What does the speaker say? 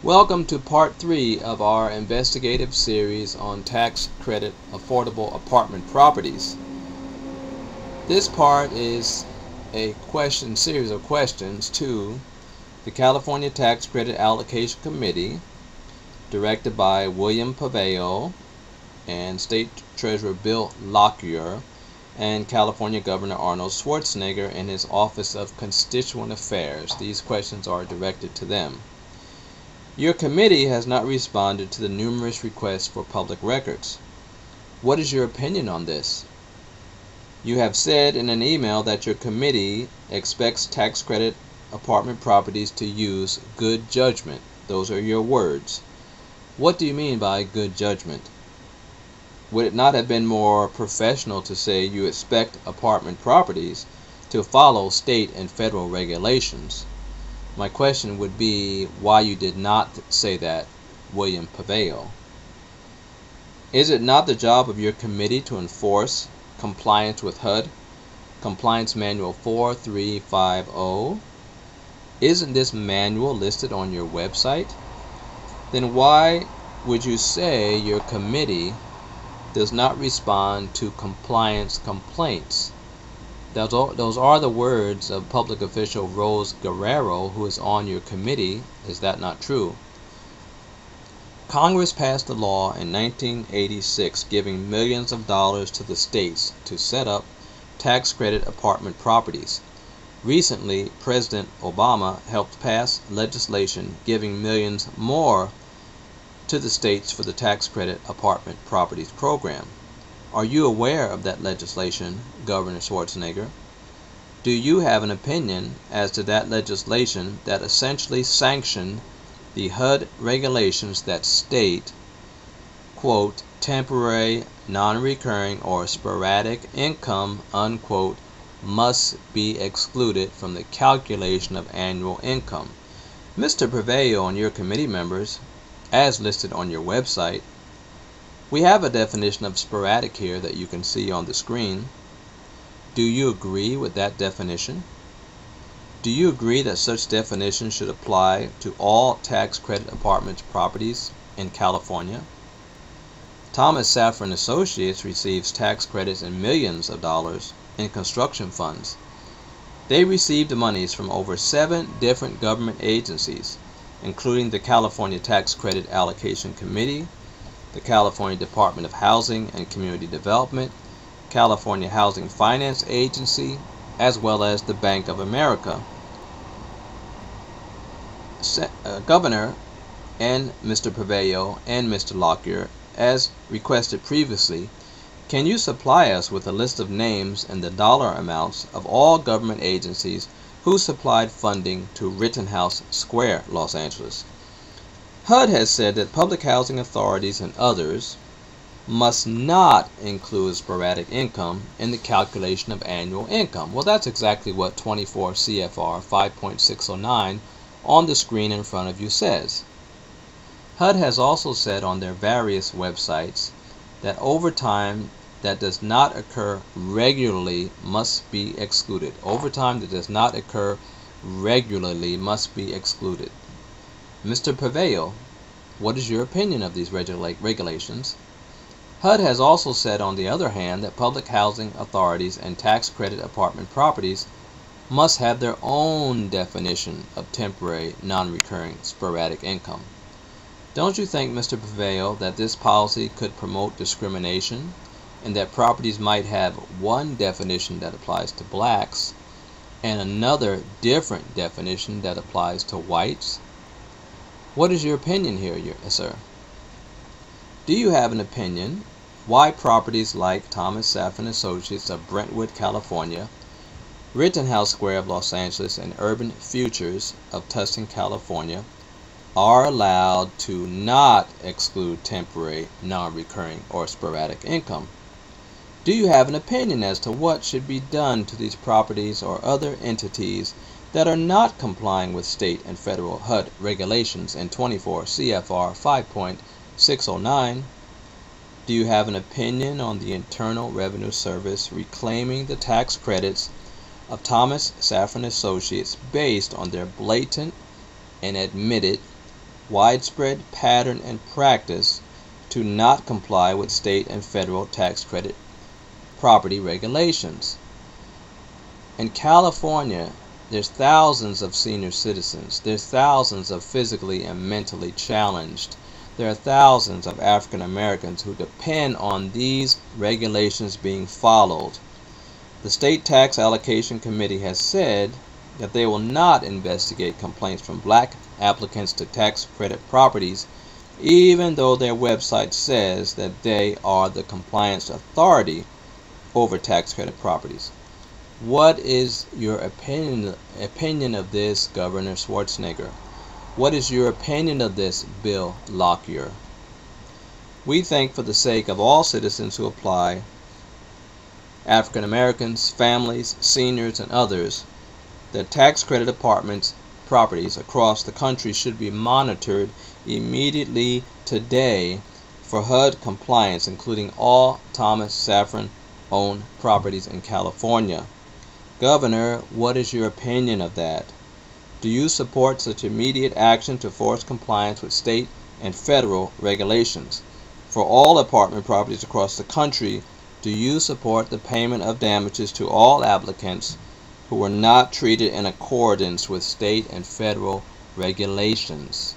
Welcome to part 3 of our investigative series on tax credit affordable apartment properties. This part is a series of questions to the California Tax Credit Allocation Committee, directed by William Pavao and State Treasurer Bill Lockyer and California Governor Arnold Schwarzenegger in his Office of Constituent Affairs. These questions are directed to them. Your committee has not responded to the numerous requests for public records. What is your opinion on this? You have said in an email that your committee expects tax credit apartment properties to use good judgment. Those are your words. What do you mean by good judgment? Would it not have been more professional to say you expect apartment properties to follow state and federal regulations? My question would be why you did not say that, William Pavao. Is it not the job of your committee to enforce compliance with HUD, Compliance Manual 4350? Isn't this manual listed on your website? Then why would you say your committee does not respond to compliance complaints? Those are the words of public official Rose Guerrero, who is on your committee. Is that not true? Congress passed a law in 1986 giving millions of dollars to the states to set up tax credit apartment properties. Recently, President Obama helped pass legislation giving millions more to the states for the tax credit apartment properties program. Are you aware of that legislation, Governor Schwarzenegger? Do you have an opinion as to that legislation that essentially sanctioned the HUD regulations that state, quote, temporary, non-recurring, or sporadic income, unquote, must be excluded from the calculation of annual income? Mr. Pavao and your committee members, as listed on your website, we have a definition of sporadic here that you can see on the screen. Do you agree with that definition? Do you agree that such definition should apply to all tax credit apartment properties in California? Thomas Safran Associates receives tax credits in millions of dollars in construction funds. They received monies from over 7 different government agencies, including the California Tax Credit Allocation Committee, the California Department of Housing and Community Development, California Housing Finance Agency, as well as the Bank of America. Governor and Mr. Pavao and Mr. Lockyer, as requested previously, can you supply us with a list of names and the dollar amounts of all government agencies who supplied funding to Rittenhouse Square, Los Angeles? HUD has said that public housing authorities and others must not include sporadic income in the calculation of annual income. Well, that's exactly what 24 CFR 5.609 on the screen in front of you says. HUD has also said on their various websites that overtime that does not occur regularly must be excluded. Overtime that does not occur regularly must be excluded. Mr. Pavao, what is your opinion of these regulations? HUD has also said, on the other hand, that public housing authorities and tax credit apartment properties must have their own definition of temporary, non-recurring, sporadic income. Don't you think, Mr. Pavao, that this policy could promote discrimination and that properties might have one definition that applies to blacks and another different definition that applies to whites? What is your opinion here, sir? Do you have an opinion why properties like Thomas Safran Associates of Brentwood, California, Rittenhouse Square of Los Angeles, and Urban Futures of Tustin, California are allowed to not exclude temporary, non-recurring, or sporadic income? Do you have an opinion as to what should be done to these properties or other entities that are not complying with state and federal HUD regulations in 24 CFR 5.609? Do you have an opinion on the Internal Revenue Service reclaiming the tax credits of Thomas Safran Associates based on their blatant and admitted widespread pattern and practice to not comply with state and federal tax credit property regulations. In California, there's thousands of senior citizens. There's thousands of physically and mentally challenged. There are thousands of African Americans who depend on these regulations being followed. The State Tax Allocation Committee has said that they will not investigate complaints from black applicants to tax credit properties, even though their website says that they are the compliance authority over tax credit properties. What is your opinion of this, Governor Schwarzenegger? What is your opinion of this, Bill Lockyer? We think, for the sake of all citizens who apply, African Americans, families, seniors, and others, that tax credit apartments properties across the country should be monitored immediately today for HUD compliance, including all Thomas Safran owned properties in California. Governor, what is your opinion of that? Do you support such immediate action to force compliance with state and federal regulations? For all apartment properties across the country, do you support the payment of damages to all applicants who were not treated in accordance with state and federal regulations?